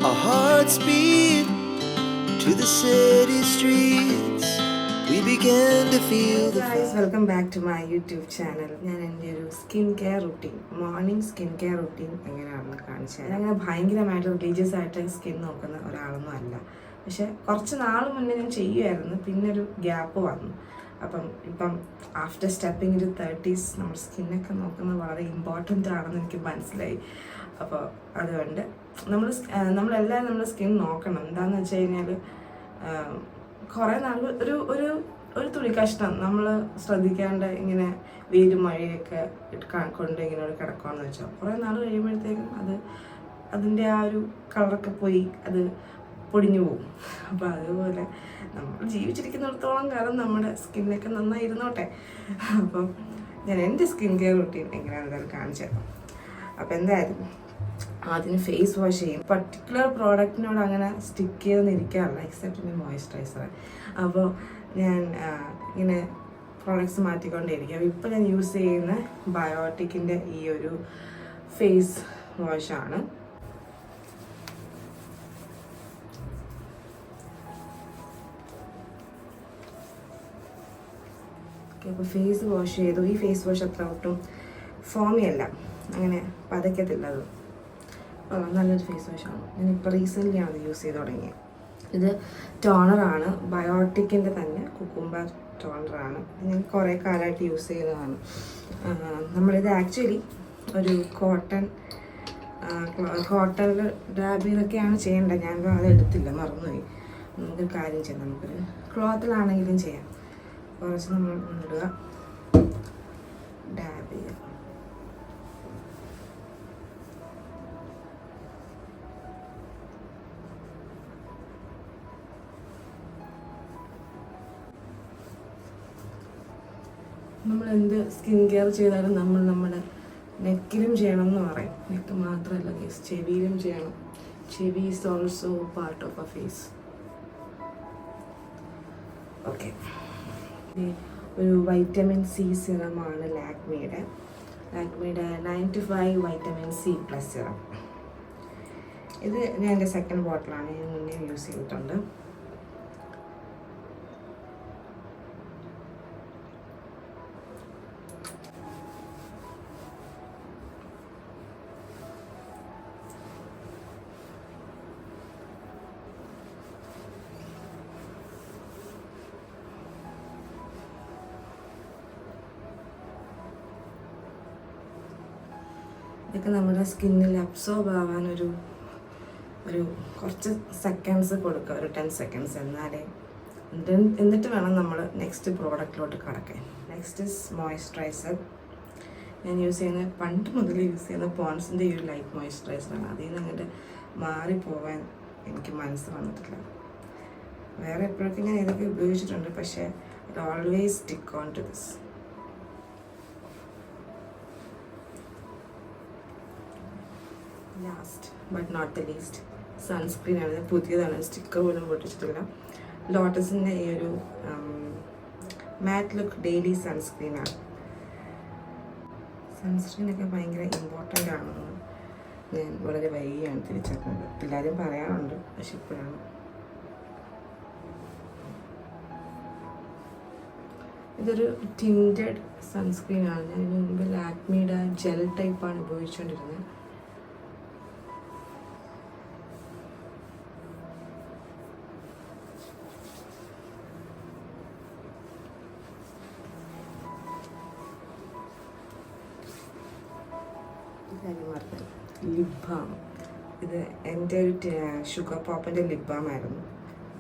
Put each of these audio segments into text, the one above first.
Our hearts beat to the city streets. We began to feel the guys, welcome back to my YouTube channel. ഞാൻ എൻ്റെ ഒരു skin care routine, morning skin care routine എങ്ങനെയാണെന്ന് കാണിച്ചത്. അങ്ങനെ ഭയങ്കരമായിട്ട് religious ആയിട്ട് skin നോക്കുന്ന ഒരാളൊന്നും അല്ല. പക്ഷെ കുറച്ച് നാൾ മുന്നേ ഞാൻ ചെയ്യുമായിരുന്നു, പിന്നെ ഒരു ഗ്യാപ്പ് വന്നു. ഇപ്പം ആഫ്റ്റർ സ്റ്റെപ്പിംഗ് ഒരു 30s നമ്മുടെ സ്കിന്നൊക്കെ നോക്കുന്നത് വളരെ ഇമ്പോർട്ടൻ്റ് ആണെന്ന് എനിക്ക് മനസ്സിലായി. അപ്പോൾ അതുകൊണ്ട് നമ്മളെല്ലാവരും നമ്മുടെ സ്കിൻ നോക്കണം. എന്താണെന്ന് വെച്ച് കഴിഞ്ഞാൽ കുറേ നാൾ ഒരു തുണി കഷ്ണം നമ്മൾ ശ്രദ്ധിക്കാണ്ട് ഇങ്ങനെ വെയിലും മഴയൊക്കെ കൊണ്ട് ഇങ്ങനെ കിടക്കുകയെന്ന് വെച്ചാൽ കുറേ നാൾ കഴിയുമ്പോഴത്തേക്കും അതിൻ്റെ ആ ഒരു കളറൊക്കെ പോയി അത് പൊടിഞ്ഞു പോകും. അപ്പോൾ അതുപോലെ നമ്മൾ ജീവിച്ചിരിക്കുന്നിടത്തോളം കാലം നമ്മുടെ സ്കിന്നൊക്കെ നന്നായി ഇരുന്നോട്ടെ. അപ്പം ഞാൻ എൻ്റെ സ്കിൻ കെയർ റുട്ടീൻ എങ്ങനെയാണെന്ന് കാണിച്ചു തരാം. അപ്പോൾ എന്തായാലും ആദ്യം ഫേസ് വാഷ് ചെയ്യും. പർട്ടിക്കുലർ പ്രോഡക്റ്റിനോട് അങ്ങനെ സ്റ്റിക്ക് ചെയ്തൊന്നും ഇരിക്കാറില്ല, എക്സെപ്റ്റ് മോയ്സ്ചറൈസർ. അപ്പോൾ ഞാൻ ഇങ്ങനെ പ്രോഡക്റ്റ്സ് മാറ്റിക്കൊണ്ടേയിരിക്കും. അപ്പോൾ ഇപ്പോൾ ഞാൻ യൂസ് ചെയ്യുന്ന ബയോട്ടിക്കിൻ്റെ ഈ ഒരു ഫേസ് വാഷാണ്. അപ്പോൾ ഫേസ് വാഷ് ചെയ്തു. ഈ ഫേസ് വാഷ് അത്ര ഒട്ടും ഫോമിയല്ല, അങ്ങനെ പതയ്ക്കത്തില്ല. അത് നല്ലൊരു ഫേസ് വാഷാണ്. ഞാനിപ്പോൾ റീസെൻ്റ്ലിയാണ് അത് യൂസ് ചെയ്ത് തുടങ്ങിയത്. ഇത് ടോണറാണ്, ബയോട്ടിക്കിൻ്റെ തന്നെ കുക്കുംബർ ടോണറാണ്. ഞാൻ കുറേ കാലമായിട്ട് യൂസ് ചെയ്യുന്നതാണ്. നമ്മളിത് ആക്ച്വലി ഒരു കോട്ടണിൽ ഡാബ് ചെയ്തൊക്കെയാണ് ചെയ്യേണ്ടത്. ഞാൻ അത് എടുത്തില്ല, മറന്നുപോയി. നമുക്കൊരു കാര്യം ചെയ്യാം, നമുക്കൊരു ക്ലോത്തിലാണെങ്കിലും ചെയ്യാം. കുറച്ച് നമ്മൾ ഇടുക, ഡാബ് ചെയ്യുക. നമ്മൾ എന്ത് സ്കിൻ കെയർ ചെയ്താലും നമ്മൾ നമ്മുടെ നെക്കിലും ചെയ്യണം എന്ന് പറയും. നെക്ക് മാത്രമല്ല കേസ്, ചെവിയിലും ചെയ്യണം. ചെവി is also part of a face. Okay, ഒരു വൈറ്റമിൻ സി സിറമാണ് ലാക്മിയുടെ 95 വൈറ്റമിൻ സി പ്ലസ് സിറം. ഇത് ഞാൻ എൻ്റെ സെക്കൻഡ് ബോട്ടിലാണ്, ഞാൻ മുന്നേ യൂസ് ചെയ്തിട്ടുണ്ട്. ഇതൊക്കെ നമ്മുടെ സ്കിന്നിൽ അബ്സോർബ് ആവാൻ ഒരു കുറച്ച് സെക്കൻഡ്സ് കൊടുക്കുക, ഒരു 10 സെക്കൻഡ്സ്. എന്നിട്ട് വേണം നമ്മൾ നെക്സ്റ്റ് പ്രോഡക്റ്റിലോട്ട് കടക്കാൻ. Next is moisturiser. ഞാൻ യൂസ് ചെയ്യുന്ന പണ്ട് മുതൽ യൂസ് ചെയ്യുന്ന പോൺസിൻ്റെ ഈ ഒരു ലൈറ്റ് മോയ്സ്ചറൈസറാണ്. അതിൽ നിന്ന് അങ്ങോട്ട് മാറിപ്പോവാൻ എനിക്ക് മനസ്സ് വന്നിട്ടില്ല. വേറെ എപ്പോഴൊക്കെ ഞാൻ ഇതൊക്കെ ഉപയോഗിച്ചിട്ടുണ്ട്, പക്ഷേ it always stick on to this. Last but not the least സൺസ്ക്രീനാണ്. പുതിയതാണ്, സ്റ്റിക്കർ പോലും പൊട്ടിച്ചിട്ടില്ല. ലോട്ടസിൻ്റെ ഈ ഒരു മാറ്റ് ലുക്ക് ഡെയിലി സൺസ്ക്രീനാണ്. സൺസ്ക്രീനൊക്കെ ഭയങ്കര ഇമ്പോർട്ടൻ്റ് ആണെന്ന് ഞാൻ വളരെ വൈകിയാണ് തിരിച്ചറിഞ്ഞത്. എല്ലാവരും പറയാറുണ്ട്, പക്ഷെ ഇപ്പോഴാണ്. ഇതൊരു ടിൻറ്റഡ് സൺസ്ക്രീനാണ്. ഞാൻ മുൻപ് ലാക്മിയുടെ ജെൽ ടൈപ്പാണ് ഉപയോഗിച്ചുകൊണ്ടിരുന്നത്. Lip balm. ഇത് എൻ്റെ ഒരു ഷുഗർ പോപ്പിൻ്റെ ലിപ് ബാം ആയിരുന്നു.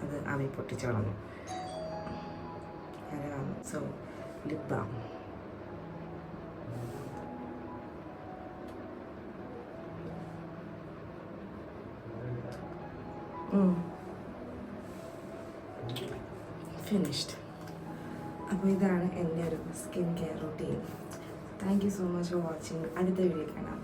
അത് അവി പൊട്ടിച്ച് കളഞ്ഞു. So lip balm. ഫിനിഷ്ഡ്. അപ്പോൾ ഇതാണ് എൻ്റെ ഒരു skin care routine. Thank you so much for watching. അടുത്ത വീഡിയോ കാണാം.